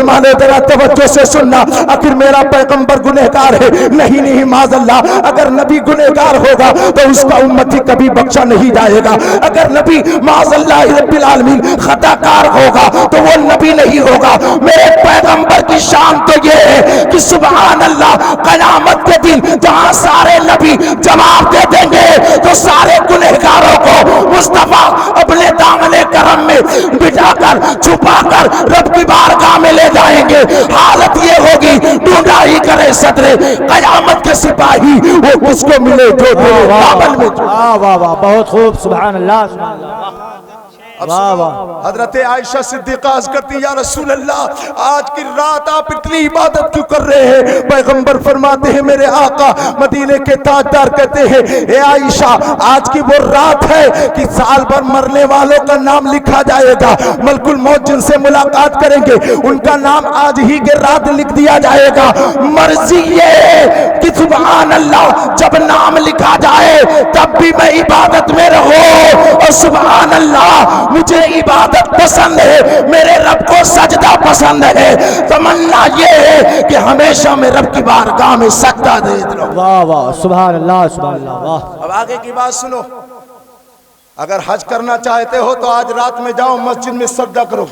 माने जरा तवज्जो से सुनना, आखिर मेरा पैगंबर गुनहगार है? नहीं नहीं माज़अल्लाह, अगर नबी गुनहगार होगा तो उसका उम्मती कभी बख्शा नहीं जाएगा। अगर नबी माज़अल्लाह रब्बिल आलमीन खताकार होगा तो वो नबी नहीं होगा। मेरे पैगंबर की शान तो ये है कि सुभान अल्लाह, क़यामत के दिन जहां सारे नबी जवाब दे देंगे तो सारे गुनहगारों को मुस्तफा अपने दामने करम में बिठाकर छुपाकर रब की बारगाह में ले जाएंगे। हालत ये होगी, ढूंढा ही करे सदरे कयामत के सिपाही, वो उसको मिले जो बाबल में। वाह वाह वाह, बहुत खूब, सुभान अल्लाह सुभान अल्लाह। हजरत आयशा सिद्दीक़ा अर्ज़ करती, या रसूल अल्लाह, आज की रात आप इतनी इबादत क्यों कर रहे हैं? पैगंबर फरमाते हैं, मेरे आका मदीने के ताजदार कहते हैं, ए आयशा, आज की वो रात है कि साल भर मरने वालों का नाम लिखा जाएगा। मलकुल मौत जिनसे मुलाकात करेंगे उनका नाम आज ही के रात लिख दिया जाएगा। मर्जी ये कि सुभान अल्लाह, जब नाम लिखा जाए तब भी मैं इबादत में रहूं। और सुभान अल्लाह, मुझे इबादत पसंद है, मेरे रब को सजदा पसंद है। तमन्ना ये है कि हमेशा मैं रब की बारगाह में सजदा दे दूं। वाह वाह, सुभान अल्लाह सुभान अल्लाह। वाह, अब आगे की बात सुनो। अगर हज करना चाहते हो तो आज रात में जाओ मस्जिद में सजदा करो,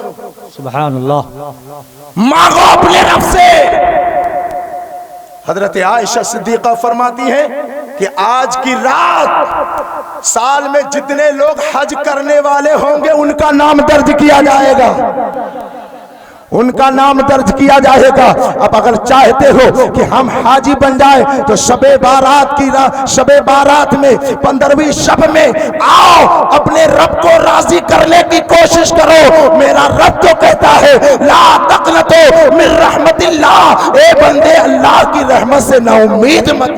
सुभान अल्लाह, मांगो अपने रब से। हजरत आयशा सिद्दीक़ा फरमाती है कि आज की रात साल में जितने लोग हज करने वाले होंगे उनका नाम दर्ज किया जाएगा, उनका नाम दर्ज किया जाएगा। अब अगर चाहते हो कि हम हाजी बन जाए तो शबे बारात में 15वीं शब में आओ, अपने रब को राजी करने की कोशिश करो। मेरा रब तो कहता है, ला तक़नतो मिन रहमतिल्लाह, ए बंदे अल्लाह की रहमत से ना उम्मीद मत।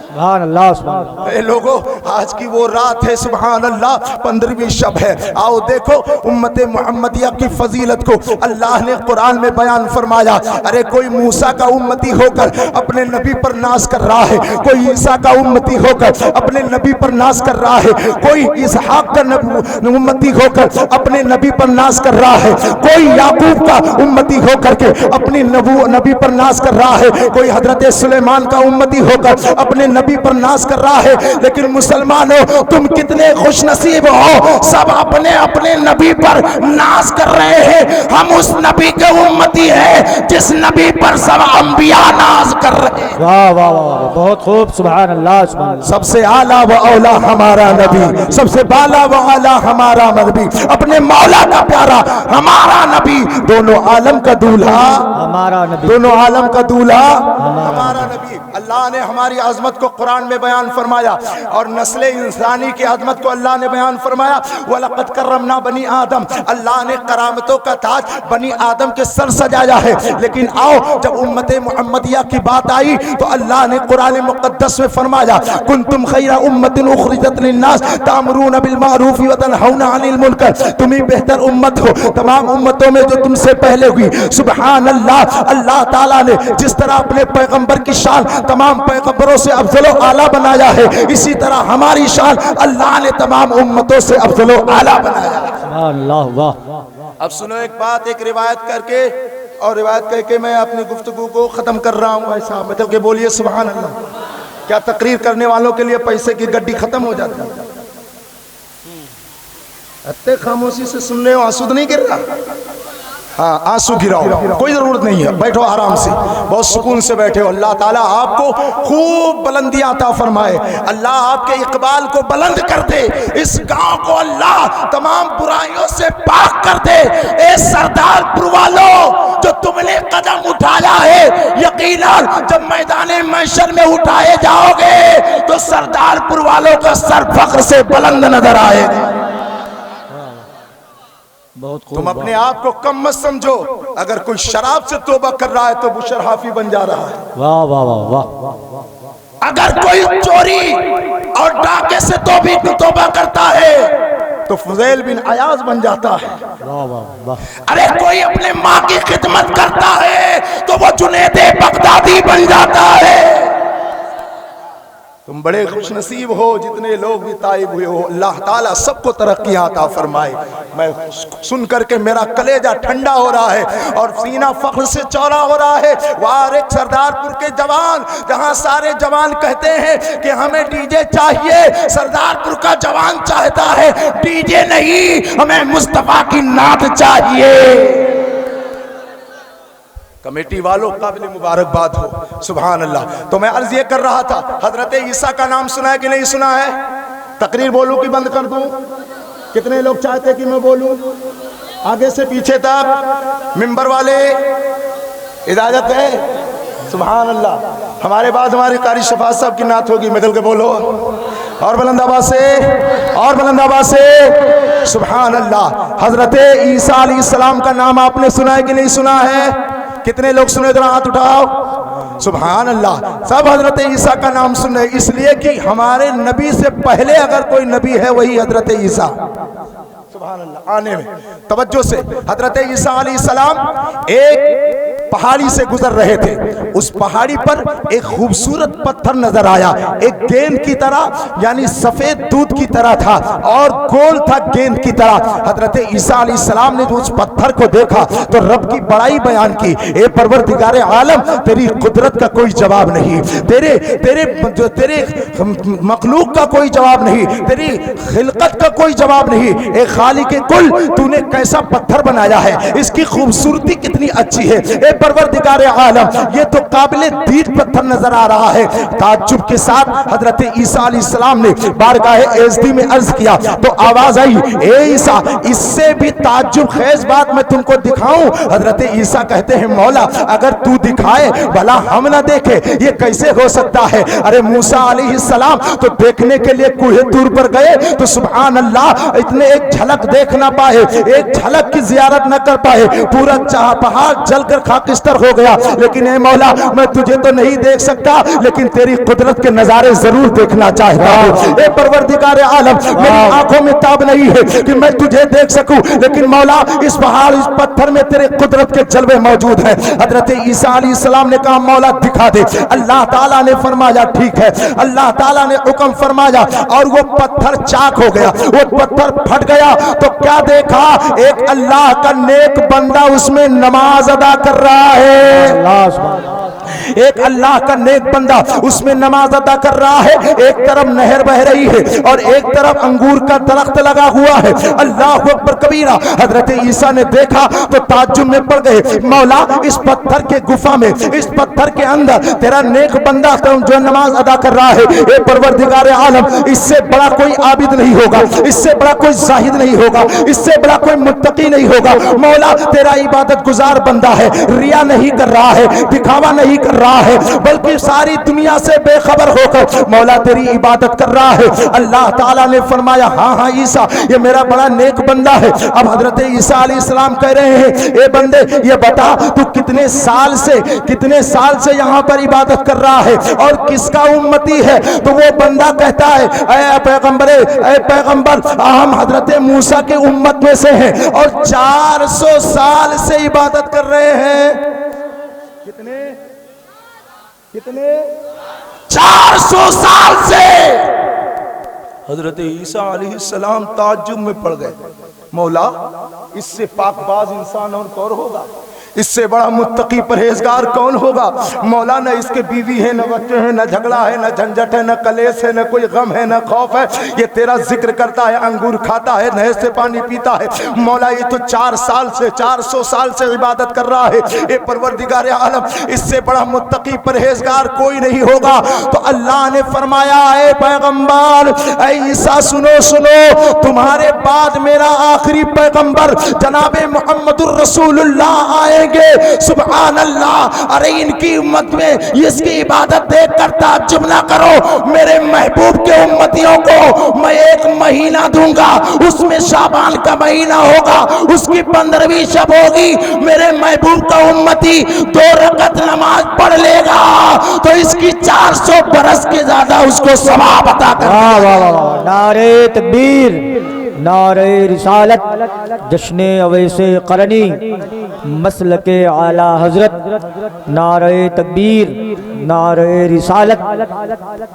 सुभान अल्लाह सुभान अल्लाह। ए लोगो, आज की वो रात है, सुभान अल्लाह, 15वीं शब है। आओ देखो उम्मत मुहम्मदिया की फजीलत को अल्लाह ने कुरान में बयान फरमाया। अरे कोई मूसा का उम्मती होकर अपने नबी पर नाज कर रहा है, कोई ईसा का उम्मती होकर अपने नबी पर नाज कर रहा है, कोई इसहाक का उम्मती होकर अपने नबी पर नाज कर रहा है, कोई याकूब का उम्मती होकर के अपनी नबी पर नाज कर रहा है, कोई हजरत सुलेमान का उम्मती होकर अपने नबी पर नाज कर रहा है। लेकिन मुसलमानों, तुम कितने खुशनसीब हो, सब अपने अपने नबी पर नाज कर रहे हैं। हम उस नबी के उम्मती हैं जिस नबी पर सब अंबिया नाज कर रहे हैं। वाह वाह वाह, बहुत खूब, सुभान अल्लाह सुभान अल्लाह। सबसे आला व औला हमारा नबी, सबसे बाला व आला हमारा नबी, अपने मौला का प्यारा हमारा नबी, दोनों आलम का दूल्हा हमारा नबी, दोनों आलम का दूल्हा हमारा नबी। अल्लाह ने हमारी अजमत को कुरान में बयान फरमाया और नस्ले इंसानी की अजमत को अल्लाह ने बयान फरमाया। वलक़द करमना बनी आदम, अल्लाह ने करामतों का ताज बनी आदम के सर सजाया है। लेकिन आओ, जब उम्मत मुहम्मदिया की बात आई तो अल्लाह ने कुरान मुक़द्दस में फरमाया, कुंतुम खैरा उम्मतिन उखरिजत लिन्नास तामुरून बिल मारूफ व तनहौना अनिल मुनकर, तुम ही बेहतर उम्मत हो तमाम उम्मतों में जो तुमसे पहले हुई। सुभान अल्लाह, अल्लाह ताला ने जिस तरह अपने पैगंबर की शान तमाम पैगंबरों से अफजल आला बनाया है, इसी तरह हमारी शान अल्लाह ने तमाम उम्मतों से अफजल आला बनाया। सुभान अल्लाह। वाह, अब सुनो एक बात, एक रिवायत करके और रिवायत करके मैं अपनी गुफ्तगू को खत्म कर रहा हूँ। ऐसा मतलब कि बोलिए सुभान अल्लाह। क्या तकरीर करने वालों के लिए पैसे की गड्डी खत्म हो जाती है? इतने खामोशी से सुन रहे हो, आंसू तो नहीं गिर रहा? हाँ, आंसू गिराओ, कोई जरूरत नहीं है, बैठो आराम से, बहुत सुकून से बैठे हो। अल्लाह ताला आपको खूब बुलंदियां अता फरमाए, अल्लाह आपके इकबाल को बुलंद कर दे, इस गांव को अल्लाह तमाम बुराइयों से पाक कर दे। ए सरदारपुर वालों, जो तुमने कदम उठाया है, यकीनन जब मैदान महशर में उठाए जाओगे तो सरदारपुर वालों का सर फख्र से बुलंद नजर आएगा। तुम अपने आप को कम मत समझो, अगर कोई शराब से तौबा कर रहा है तो वो शराफी बन जा रहा है। वाह वाह वाह वाह। अगर कोई चोरी और डाके से तौबा करता है तो फुज़ैल बिन अयाज बन जाता है। वाह वाह वाह। अरे कोई अपने माँ की खिदमत करता है तो वो जुनैद बगदादी बन जाता है। तो तुम बड़े खुशनसीब हो जितने लोग भी ताइब हुए हो। अल्लाह ताला सबको तरक्की अता फरमाए। मैं सुन करके मेरा कलेजा ठंडा हो रहा है और सीना फख्र से चौड़ा हो रहा है। वार एक सरदारपुर के जवान, जहां सारे जवान कहते हैं कि हमें डीजे चाहिए, सरदारपुर का जवान चाहता है डीजे नहीं, हमें मुस्तफा की नात चाहिए। कमेटी वालों काबिल मुबारकबाद हो, सुभान अल्लाह। तो मैं अर्ज ये कर रहा था, हजरत ईसा का नाम सुना है कि नहीं सुना है? तकरीर बोलूं कि बंद कर दूं? कितने लोग चाहते कि मैं बोलूं? आगे से पीछे तक मिंबर वाले इजाजत है? सुभान अल्लाह। हमारे बाद हमारे कारी शफात साहब की नात होगी, मिल के बोलो और बुलंद आवाज से, और बुलंद आवाज से, सुभान अल्लाह। हजरत ईसा अलैहिस्सलाम का नाम आपने सुना है कि नहीं सुना है? कितने लोग सुने? जरा हाथ उठाओ। सुभान अल्लाह। सब हजरत ईसा का नाम सुने, इसलिए कि हमारे नबी से पहले अगर कोई नबी है वही हजरत ईसा। सुभान अल्लाह। आने में तवज्जो से, हजरत ईसा अलैहिस्सलाम एक पहाड़ी से गुजर रहे थे। उस पहाड़ी पर एक खूबसूरत पत्थर नजर आया, एक गेंद की तरह, यानी सफेद दूध की तरह था और गोल था गेंद की तरह। हजरत ईसा अलैहिस्सलाम ने जो उस पत्थर को देखा तो रब की बड़ाई बयान की। ए परवरदिगारे आलम, तेरी कुदरत का कोई जवाब नहीं, तेरे मखलूक का कोई जवाब नहीं, तेरी खिलकत का कोई जवाब नहीं। ए खालिक कुल, तूने कैसा पत्थर बनाया है, इसकी खूबसूरती कितनी अच्छी है। ए परवरदिगारे आलम, ये तो काबिले दीद पत्थर नजर आ रहा है। ताज्जुब के साथ हजरत ईसा अलैहिस्सलाम ने बारगाह एज़दी में अर्ज किया तो आवाज आई, ए ईसा, इससे भी ताज्जुब खेज बात मैं तुमको दिखाऊं? हजरत ईसा कहते हैं, मौला अगर तू दिखाए भला हम ना देखे, ये कैसे हो सकता है? अरे मूसा अलैहिस्सलाम तो देखने के लिए कूहे तूर पर गए तो सुभान अल्लाह इतने एक झलक देख ना पाए, एक झलक की जियारत न कर पाए, पूरा पहाड़ जलकर खाकिस्तर हो गया। लेकिन ए मौला, मैं तुझे तो नहीं देख सकता, लेकिन तेरी कुदरत के नजारे जरूर देखना चाहता हूँ। ए परवरदिगार आलम, मेरी आंखों में ताब नहीं है कि मैं तुझे देख सकूं, लेकिन मौला इस पहाड़, इस पत्थर में तेरे कुदरत के जलवे मौजूद हैं। हजरत ईसा अलैहिस्सलाम ने कहा, मौला दिखा दे। अल्लाह ताला ने फरमाया ठीक है। अल्लाह ताला ने हुक्म फरमाया और वो पत्थर चाक हो गया, वो पत्थर फट गया। तो क्या देखा? एक अल्लाह का नेक बंदा उसमें नमाज अदा कर रहा है। एक अल्लाह का नेक बंदा उसमें नमाज अदा कर रहा है। एक तरफ नहर बह रही है और एक तरफ अंगूर का दरख्त लगा हुआ है। अल्लाह अकबर कबीरा। हजरत ईसा ने देखा तो ताज्जुब में पड़ गए, मौला इस पत्थर के गुफा में, इस पत्थर के अंदर तेरा नेक बंदा जो नमाज अदा कर रहा है। ए परवरदिगार आलम, इससे बड़ा कोई आबिद नहीं होगा, इससे बड़ा कोई जाहिद नहीं होगा, इससे बड़ा कोई मुत्तकी नहीं होगा। मौला तेरा इबादत गुजार बंदा है, रिया नहीं कर रहा है, दिखावा नहीं कर रहा है, बल्कि सारी दुनिया से बेखबर होकर मौला तेरी इबादत कर रहा है। अल्लाह ताला ने फरमाया, हाँ हाँ ईसा, ये मेरा बड़ा नेक बंदा है। अब हजरत ईसा अलैहिस्सलाम कह रहे हैं, ए बंदे ये बता तू कितने साल से यहाँ पर इबादत कर रहा है और किसका उम्मती है? तो वो बंदा कहता है, ऐ पैगंबर, हम हजरत मूसा के उम्मत में से हैं और 400 साल से इबादत कर रहे हैं। कितने 400 साल से। हजरत ईसा अलैहिस्सलाम ताज्जुब में पड़ गए, मौला इससे पाकबाज इंसान और कौन होगा? इससे बड़ा मुत्तकी परहेजगार कौन होगा? मौला न इसके बीवी है, न बच्चे हैं, न झगड़ा है, न झंझट है, न कलेश है, न कोई गम है, न खौफ है। ये तेरा जिक्र करता है, अंगूर खाता है, नहर से पानी पीता है। मौला ये तो 400 साल से इबादत कर रहा है। ये परवरदिगार आलम, इससे बड़ा मुत्तकी परहेजगार कोई नहीं होगा। तो अल्लाह ने फरमाया, ऐ पैगंबर, ऐ ईसा सुनो, तुम्हारे बाद मेरा आखिरी पैगंबर जनाबे मुहम्मदुर रसूलुल्लाह आए। सुभान अल्लाह। अरे इनकी उम्मत में इसकी इबादत देख कर ताज्जुब ना करो। मेरे महबूब के उम्मतियों को मैं एक महीना दूंगा, उसमें शाबान का महीना होगा, उसकी 15वीं शब होगी। मेरे महबूब का उम्मती 2 रकअत नमाज पढ़ लेगा तो इसकी 400 बरस के ज्यादा उसको सवाब अता कर। नारे तकबीर, नारे रिसालत, जश्ने अवैसे करनी, मसलके आला हजरत, नारे तकबीर, नारे रिसालत।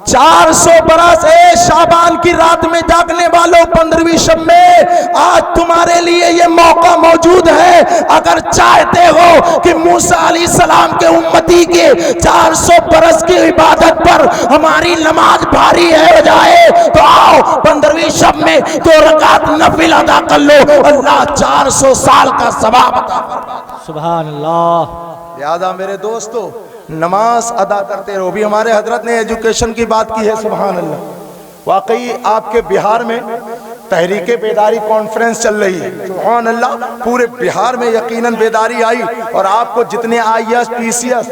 400 बरस शाबान की रात में जागने वालों 15वीं शब में आज तुम्हारे लिए ये मौका मौजूद है। अगर चाहते हो कि मूसा अलैहिस्सलाम के उम्मती के 400 बरस की इबादत पर हमारी नमाज भारी हो जाए तो आओ 15वीं शब में 2 रकात नफिल अदा कर लो, अल्लाह 400 साल का सवाब अता फरमाएगा। सुभान अल्लाह। लिहाजा मेरे दोस्तों नमाज अदा करते रहो। भी हमारे हजरत ने एजुकेशन की बात की है, सुभान अल्लाह। वाकई आपके बिहार में तहरीके बेदारी कॉन्फ्रेंस चल रही है, सुभान अल्लाह। पूरे बिहार में यकीनन बेदारी आई और आपको जितने IAS PCS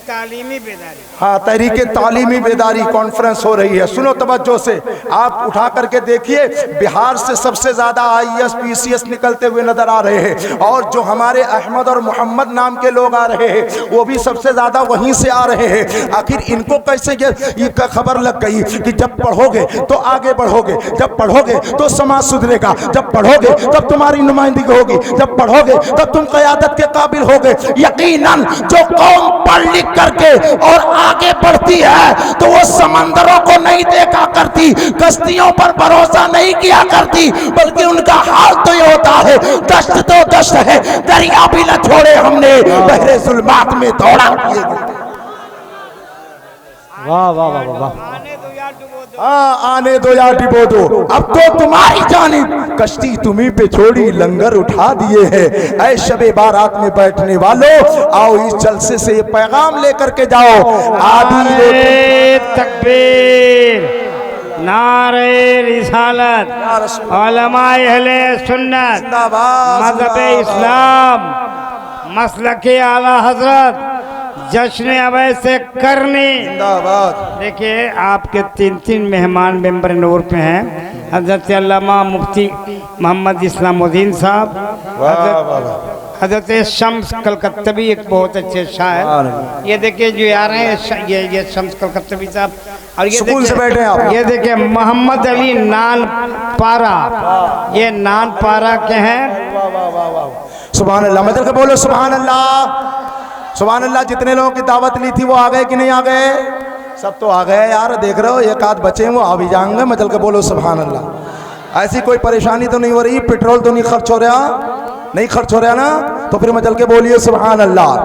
तालीमी बेदारी, हाँ तहरीके तालीमी बेदारी कॉन्फ्रेंस हो रही है। सुनो तवज्जो से, आप उठा करके देखिए बिहार से सबसे ज्यादा IAS PCS निकलते हुए नजर आ रहे हैं और जो हमारे अहमद और मोहम्मद नाम के लोग आ रहे हैं वो भी सबसे ज्यादा वहीं से आ रहे हैं। आखिर इनको कैसे ये खबर लग गई कि जब पढ़ोगे तो आगे बढ़ोगे, जब पढ़ोगे तो समाज सुधरेगा, जब पढ़ोगे तब तुम्हारी नुमाइंदगी होगी, जब पढ़ोगे तब तुम क़यादत के काबिल होगे। यकीनन जो कौम पढ़ लिख करके और आगे बढ़ती है तो वो समंदरों को नहीं देखा करती, कश्तियों पर भरोसा नहीं किया करती, बल्कि उनका हाल तो ये होता है दश्त तो दश्त है, दरिया भी न छोड़े हमने, बहरे जुल्मात में दौड़ा। वाह वाह वाह वाह। हाँ आने दो या डिबो दो, अब तो तुम्हारी जानिब कश्ती तुम्ही पे छोड़ी, लंगर उठा दिए हैं। ऐ शबे बारात में बैठने वालों, आओ इस जलसे से ये पैगाम लेकर के जाओ। नारे तकबीर, नारे रिसालत, उलमाए अहले सुन्नत, मज़हब इस्लाम, मसलके आला हजरत, जश्न अवैसे करनी। देखिए आपके 3 मेहमान मेंबर नूर पे हैं। हजरत अल्लामा मुफ्ती मोहम्मद इस्लामुद्दीन साहब, हजरत शम्स कलकत्तवी एक बहुत अच्छे शायर, ये देखिए जो आ रहे हैं ये शम्स कलकत्तवी साहब, और ये स्कूल से बैठे हैं आप। ये देखिए मोहम्मद अली नान पारा, ये नान पारा के हैं। सुभान अल्लाह, मतलब बोलो सुभान अल्लाह, सुभान अल्लाह। जितने लोगों की दावत ली थी वो आ गए कि नहीं आ गए? सब तो आ गए यार, देख रहे हो एक आध बचे वो आ भी जाएंगे, मतलब के बोलो सुभान अल्लाह। ऐसी कोई परेशानी तो नहीं हो रही, पेट्रोल तो नहीं खर्च हो रहा, नहीं खर्च हो रहा ना, तो फिर मचल के बोलिए सुभान अल्लाह।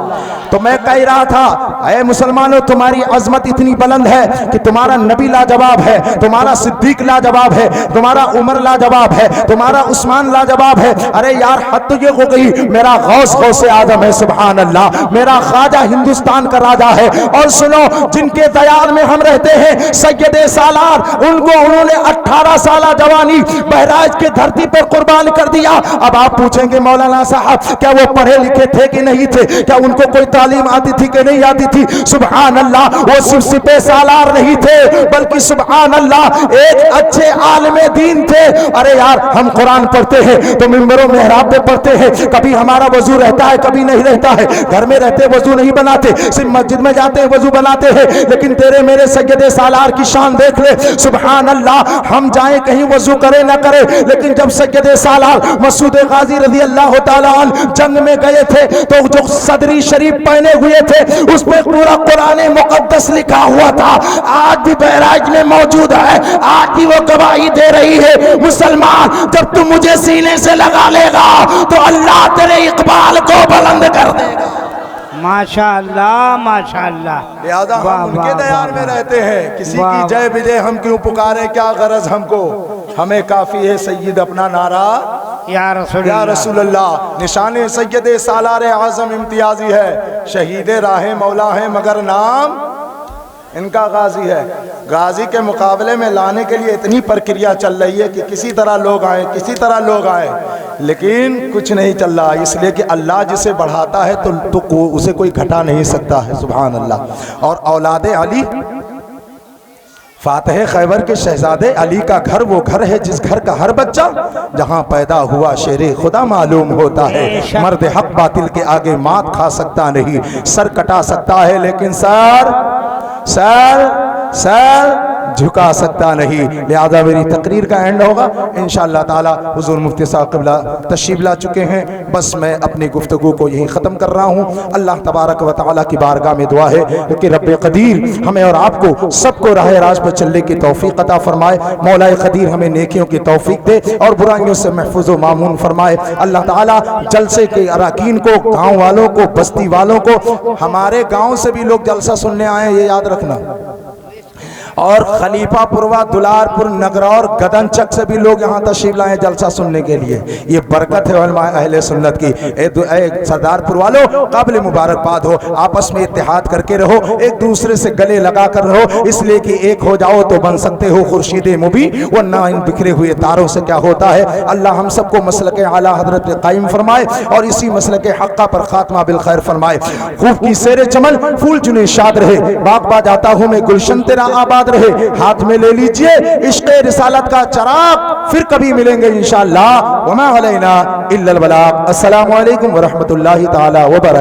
तो मैं कह रहा था ऐ मुसलमानों, तुम्हारी अजमत इतनी बुलंद है कि तुम्हारा नबी लाजवाब है, तुम्हारा सिद्दीक लाजवाब है, तुम्हारा उमर लाजवाब है, तुम्हारा उस्मान लाजवाब है। अरे यार हद तो ये हो गई, मेरा गौस गौसे आजम है, सुभान अल्लाह। मेरा ख्वाजा हिंदुस्तान का राजा है। और सुनो, जिनके दयाल में हम रहते हैं सैयदे सालार, उनको उन्होंने 18 साल जवानी बहराइच के धरती पर कुर्बान कर दिया। अब आप पूछेंगे मौलाना साहब क्या वो पढ़े लिखे थे कि नहीं थे, क्या उनको कोई तालीम आती थी कि नहीं आती थी? सुभान अल्लाह, वो सिर्फ सिपे सालार नहीं थे बल्कि सुभान अल्लाह एक अच्छे आलिमे दीन थे। अरे यार हम कुरान पढ़ते हैं तो मिंबरों मेहराब पे पढ़ते हैं, कभी हमारा वजू रहता है कभी नहीं रहता है। घर में रहते वजू नहीं बनाते, सिर्फ मस्जिद में जाते हैं वजू बनाते हैं। लेकिन तेरे मेरे सैयदे सालार की शान देख ले, सुभान अल्लाह। हम जाए कहीं वजू करे ना करे, लेकिन जब सैयदे सालार मसूद गाजी रज़ी अल्लाह तआला अन्हु जंग में गए थे तो जो सदरी शरीफ पहने हुए थे उस पे पूरा कुरान मुकद्दस लिखा हुआ था। आज भी बहराइच में मौजूद है, आज भी वो गवाही दे रही है। मुसलमान जब तू मुझे सीने से लगा लेगा तो अल्लाह तेरे इकबाल को बुलंद कर देगा। माशाअल्लाह माशाअल्लाह। लिहाजा हम उनके दयार में रहते हैं, किसी की जय विजय हम क्यों पुकारे, क्या गरज हमको, हमें काफी है सैयद अपना नारा या रसूल अल्लाह। निशाने सैयदे सालार आजम इम्तियाजी है, शहीद राह मौला है मगर नाम इनका गाजी है। गाजी के मुकाबले में लाने के लिए इतनी प्रक्रिया चल रही है कि किसी तरह लोग आए, किसी तरह लोग आए, लेकिन कुछ नहीं चल रहा, इसलिए कि अल्लाह जिसे बढ़ाता है तो उसे कोई घटा नहीं सकता है, सुभान अल्लाह। और औलादे अली फातह खैबर के शहजादे अली का घर वो घर है जिस घर का हर बच्चा जहां पैदा हुआ शेरे खुदा मालूम होता है। मर्द हक बातिल के आगे मात खा सकता नहीं, सर कटा सकता है लेकिन सर झुका सकता नहीं। लिहाजा मेरी तकरीर का एंड होगा इंशाअल्लाह ताला। हुजूर मुफ्ती साहब क़िबला तशरीफ ला चुके हैं, बस मैं अपनी गुफ्तगू को यहीं ख़त्म कर रहा हूँ। अल्लाह तबारक व तआला की बारगाह में दुआ है कि रब्बे क़दीर हमें और आपको सबको राह राज पर चलने की तौफीक अता फरमाए। मौलाए क़दीर हमें नेकियों की तौफीक दे और बुराइयों से महफूज व मामून फरमाए। अल्लाह ताला जलसे के अराकीन को, गाँव वालों को, बस्ती वालों को, हमारे गाँव से भी लोग जलसा सुनने आए, ये याद रखना, और खलीफापुरवा, दुलारपुर, नगरौर, गदनचक से भी लोग यहाँ तशरीफ लाए जलसा सुनने के लिए। ये बरकत है उलमा अहले सुन्नत की। सरदारपुर वालों, काबिल मुबारकबाद हो, आपस में इत्तेहाद करके रहो, एक दूसरे से गले लगा कर रहो, इसलिए कि एक हो जाओ तो बन सकते हो खुर्शीद मुबी, वरना इन बिखरे हुए तारों से क्या होता है। अल्लाह हम सबको मसलक आला हजरत पे कायम फरमाए और इसी मसलक हक्का पर खात्मा बिल खैर फरमाए। खूब की सेरे चमन, फूल जुने शाद रहे, बागबा जाता हूँ मैं, गुलशन तेरा आबाद रहे। हाथ में ले लीजिए इश्क़े रिसालत का चराग, फिर कभी मिलेंगे इंशाअल्लाह। वमा अलैना इल्लल बलाग। अस्सलामु अलैकुम व रहमतुल्लाहि ताला व बरकातहू।